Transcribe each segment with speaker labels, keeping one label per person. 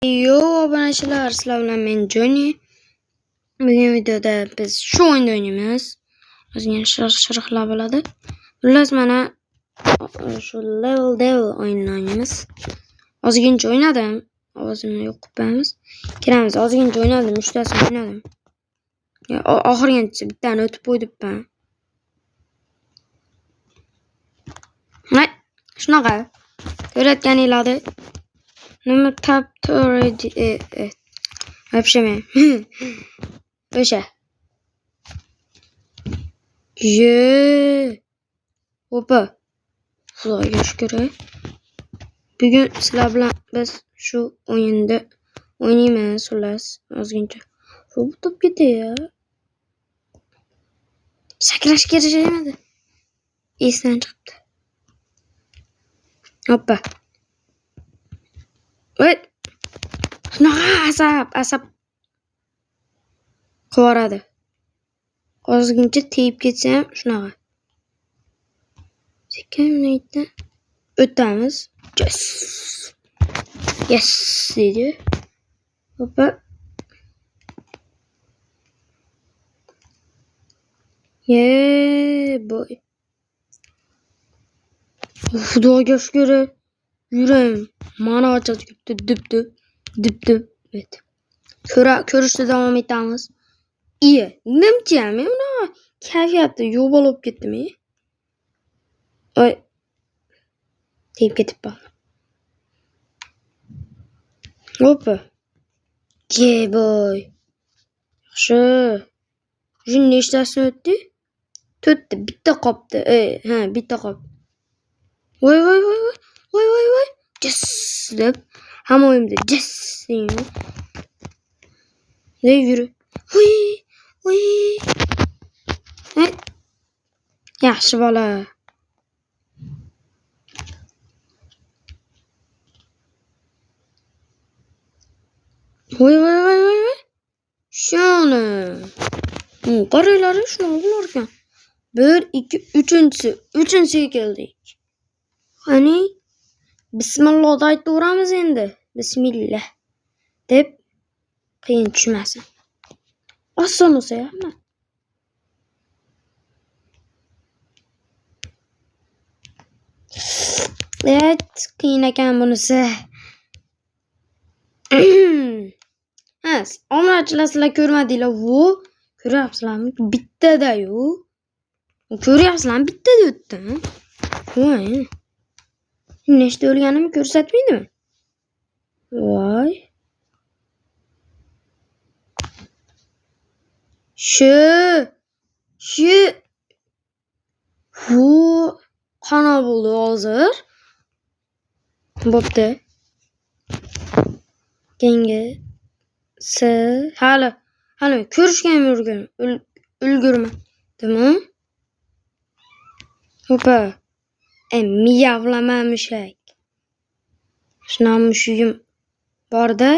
Speaker 1: Yo obunachilar, sizlar bilan men Johnny. Bugun videoda biz shu o'yinni o'ynaymiz. Ozgina shiriqlar bo'ladi. Xullas mana shu Level Devil o'yinini o'ynaymiz. Ozgincha o'ynadim. Ovozimni yo'qib qo'yamiz. Kiramiz. Ozgincha o'ynadim, 3 tasini o'ynadim. Oxirigacha bittani o'tib qo'ydibman. Shunaqa. Ko'rayotganinglarni nima tap вообще men o'sha opa xudoga shukr. Bugun sizlar bilan biz shu o'yinda o'ynaymiz. Xullas ozgincha shu top ketdi-ya. Sakrash kerak emadi. Esdan chiqibdi. Hoppa. Voy. Asab qo'varadi. Ozgincha teyib ketsa ham shunaqa. Sekinlikda o'tamiz. Yes deydi. Hoppa. Boy. Xudoga shukr. Yurayim. Mana ochadi dibdi. Evet. Ko'rishda davom etamiz. İyi. Nimcha men buni kayfiyati yo'q bo'lib ketdimi? Oy. Teyib ketib qoldi. Hoppa. Boy. Yaxshi. Jin nechtasini o'tdi? 4ta, bitta qopdi. Bitta qop. Voy. Yes deb hamma o'yimda yes deyman. Yürü. Voy. Yaxshi bola. Voy. Shuni. Qaranglar, shuni bo'lar ekan. 1 2 3-uchinchisiga keldik. Qani bismillah aytaveramiz endi. Bismillah deb qiyin tushmasin. Oson bo'lsa ham. Qiyin ekan bunisi. Omonachilar sizlar ko'rmadinglar. Ko'ryapsizlarmi? Bittada-yu. Ko'ryapsizlarmi? Bittada o'tdim. Voy. Nechta o'lganimni ko'rsatmaydimi? Voy. Shu qana bo'ldi hozir. Bo'pti. Kenga hali ko'rishga ham ulgurmadimi? Hoppa. Miyavlama mushak. Shunaqa mushugim borda.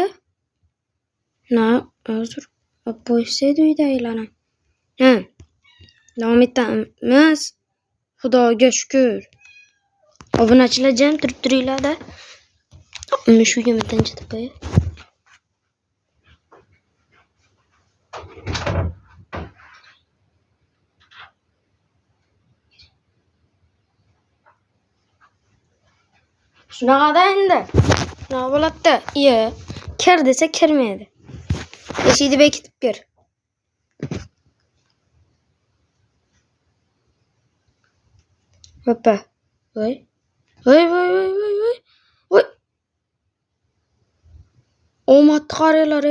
Speaker 1: Hozir qo'yishsaydi uydagilarni. Davom etamiz. Xudoga shukr. Obunachilar jam turib turinglar-da. Mushugimni tinchitib qo'y. Shunaqada endi. Shunaqa bo'ladi-da. Kir desa kirmaydi. Eshikni bekitib kir. Hoppa. Voy. Omadni qaranglar.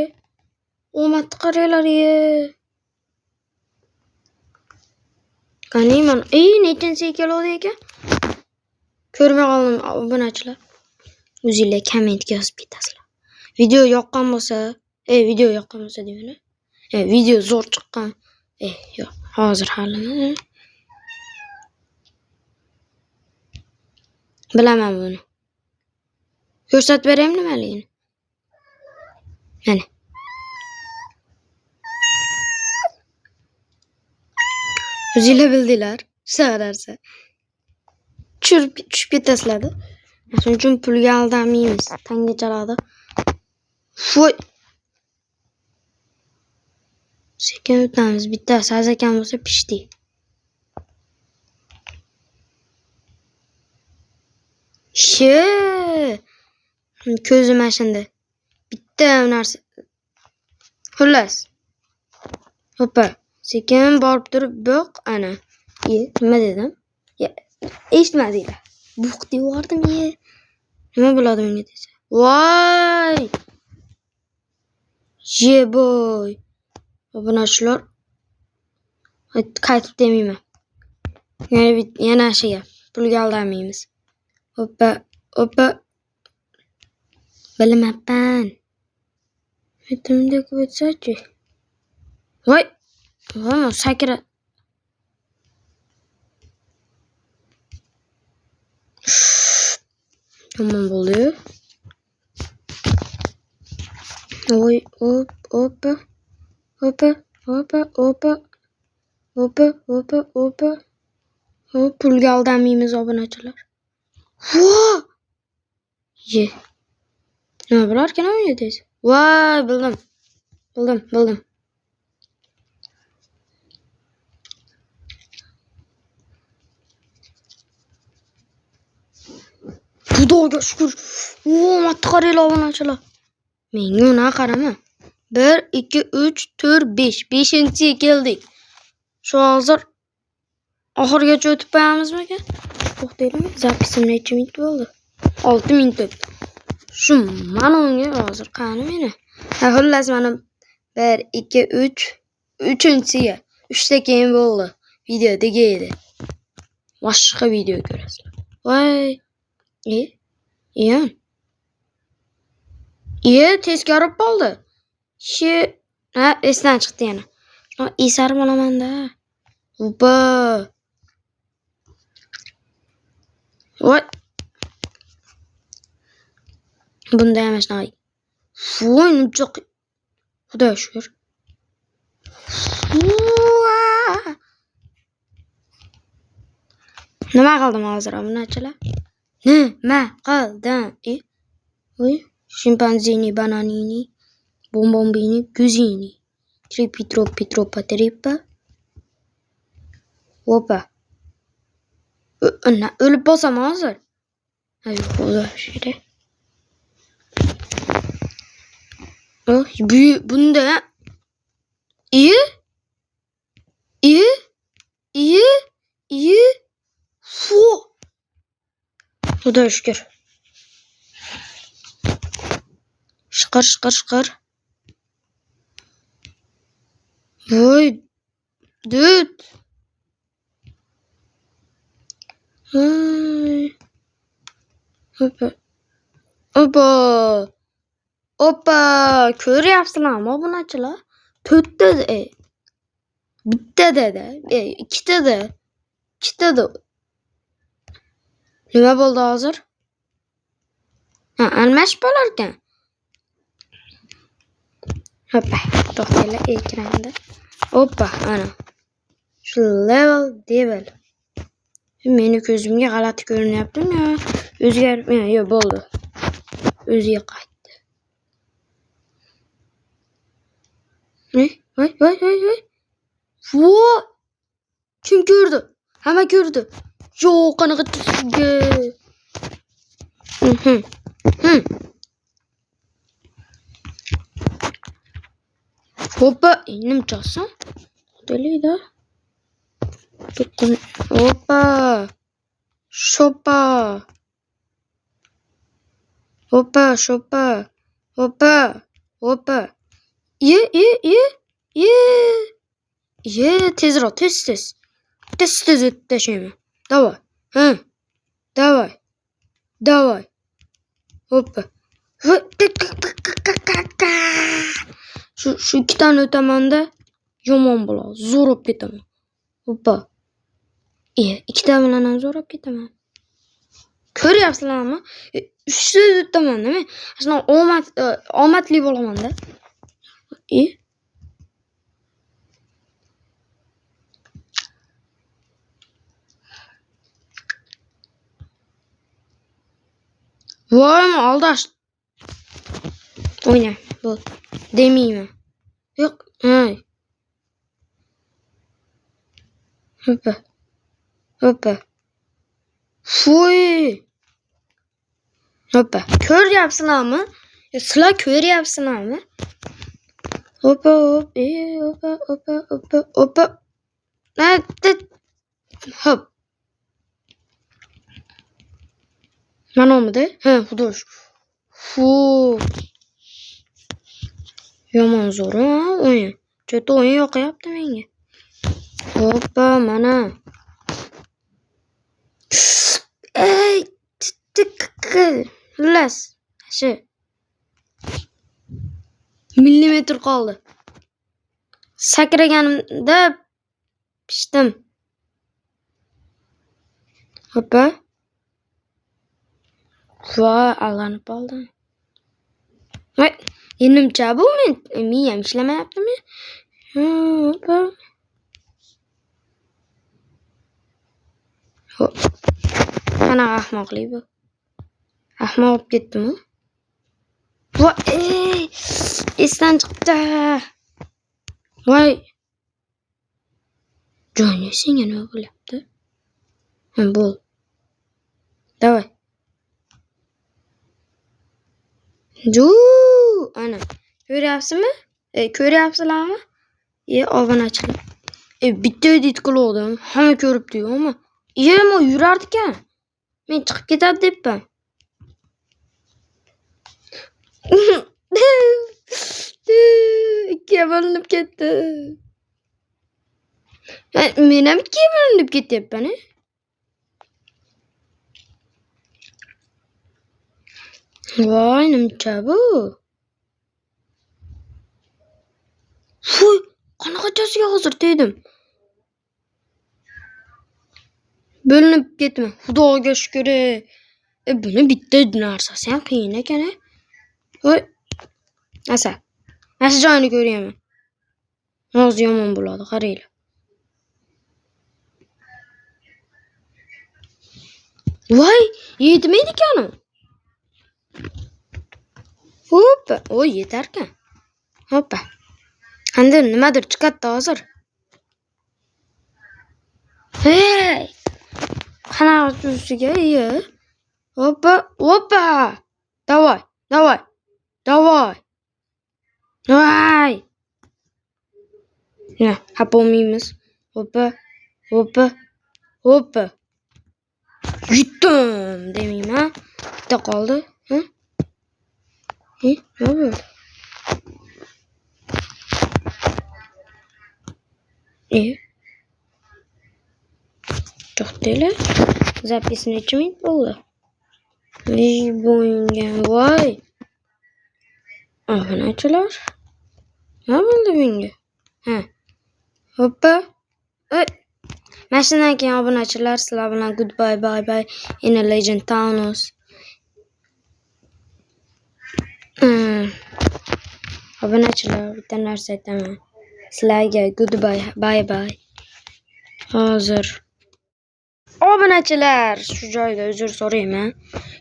Speaker 1: Qani men nechansiga keladi ekan? Ko'rmay qoldim obunachilar. O'zingizlar kommentga yozib ketasizlar. Video yoqqan bo'lsa deyman. Video zo'r chiqqan. Yo'q, hozir halimi. Bilaman buni. Ko'rsatib beraymi nimaligini? Mana. O'zingizlar bildinglar. Shararsa. Tushib ketasizlar. Shuning uchun pulga aldanmaymiz. Tangachalarda Voy. Sekin o'tamiz. Bitta saz ekan bo'lsa pishdi. Ko'zim ashindi. Bitta narsa. Xullas. Hoppa. Sekin borib turib buq ana. Nima dedim? Eshitmadinglar. Buq deyordim. Nima bo'ladi unga desa? Voy! Boy. Obunachilar. Qaytib demayman. Yana shu gap. Pulga aldamaymiz. Hoppa. Bilmabman. Aytimda ko'rsachi. Voy. Sakra. Yomon bo'ldi. Voy, hoppa. Pulga aldamaymiz obunachilar. Nima bo'larkan o'ynay deysiz? Voy, bildim. Xudoga shukr. Matqariylar obunachilar. Menga una qarama. 1 2 3 4 5. 5-chiga keldik. Shu hozir oxirgacha o'tib qo'yamizmi-kan? To'xtaylik. Zapisim necha minut bo'ldi? 6 minut o'tdi. Shu mana unga hozir qani meni. Xullas mana 1 2 3 3-chiga 3 ta keyin bo'ldi. Video tegaydi. Boshqa video ko'rasizlar. Voy. Teskari qoldi. Esdan chiqdi yana. Esarib olaman-da. Hoppa. Voy. Bunda ham shunaqa. Voy, nunchoq. Xudoga shukr. Nima qildim hozir obunachilar? Nima qildim? Voy, shimpanzini, bananini, bombombini, kuzini. Tripa. Hoppa. O'lib bo'lsam hozir. Xudo shukr. Bunda Xudo shukr. Shqir. Voy, dud. Hoppa. Ko'ryapsizlarmi obunachilar? 4 ta. Bitta dedi. 2 ta da. Nima bo'ldi hozir? Almashib bo'lar ekan. Hoppa, to'xtanglar ekranda. Hoppa, ana. Shu level devil. Meni ko'zimga g'alati ko'rinyaptimi yo? Yo'q, bo'ldi. O'ziga qaytdi. Voy. Voy! Kim ko'rdi? Hamma ko'rdi. Yo'q, qanaqa tusga. Hoppa, nimchoqsan? Xudolayda. Hoppa. Shoppa. Tezroq, tez. Tez o'tashaymi? Давай. Hoppa. Shu ikkitani o'tamanda yomon bo'ladi. Zo'r olib ketaman. Hoppa. Ikkita bilan ham zo'r olib ketaman. Ko'ryapsizlarmi? 3 ta o'taman, nima? Aslida omadli bo'laman-da. Voy, aldash. O'yna. Bu demayman. Yo'q. Hay. Hoppa. Hoppa. Fuy. Hoppa. Ko'ryapsizlarmi? Sizlar ko'ryapsizlarmi? Hoppa hop. Hoppa hoppa hoppa hoppa. Hop. Mana olmadi? Ha, xudosh. Fu. Yomon zo'r o'yin. Cho'ta o'yin yoqyapti menga. Hoppa, mana. Ey, xullas. Shu. Millimetr qoldi. Sakraganimda pishdim. Hoppa. Voy, allanib qoldim. Voy, nimcha bu men? Miyam ishlamayaptimi? Hoppa. Hop. Mana ahmoqlik bu. Ahmoq bo'lib ketdimi? Voy, esdan chiqdi. Voy. Joyni senga nima bo'lyapti? Bo'l. Davay. Ana. Ko'ryapsizmi? Ko'ryapsizlarmi? Obunachilar. Bitta edit qildim. Hamma ko'ribdi-yu, ammo mo yurardi ekan. Men chiqib ketadi debman. Ikkiga bo'linib ketdi. Men ham ikkiga bo'linib ketyapman. Voy, nimcha bu? Fuy, qanaqachasiga hozir tegdim. Bo'linib ketma. Xudoga shukr. Buni bitta narsasi ham qiyin ekan. Voy. Asa. Mana joyini ko'ryapman. Hozir yomon bo'ladi, qaranglar. Voy, yetmaydi ekan u. Hoppa, o yetar ekan. Hoppa. Endi nimadir chiqadi hozir. Hey! Qanaqa tursiga, Hoppa, hoppa. Davay, davay. Davay. Voy. Ya, hapolmaymiz. Hoppa, hoppa, hoppa. Yutdim demayman. Bitta qoldi. Nima bo'ldi? To'xtanglar. Zapis necha minut bo'ldi? Bo'yingan, voy. Obunachilar. Nima bo'ldi menga? Hoppa. Mana shundan keyin obunachilar, sizlar bilan goodbye, bye bye. In a Legend Thanos. Obunachilar, bitta narsa aytaman. Sizlarga goodbye, bye bye. Hozir obunachilar, shu joyda uzr so'rayman.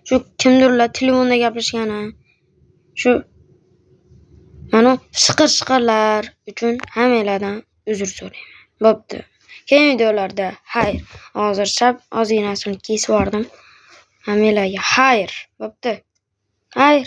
Speaker 1: Shu kimdirlar telefonda gaplashgani. Shu mana shiqir-shiqirlar uchun hammalardan uzr so'rayman. Bo'pti. Keyingi videolarda xayr. Hozir ozginasini kesib yubordim. Hammalarga xayr. Bo'pti. Xayr.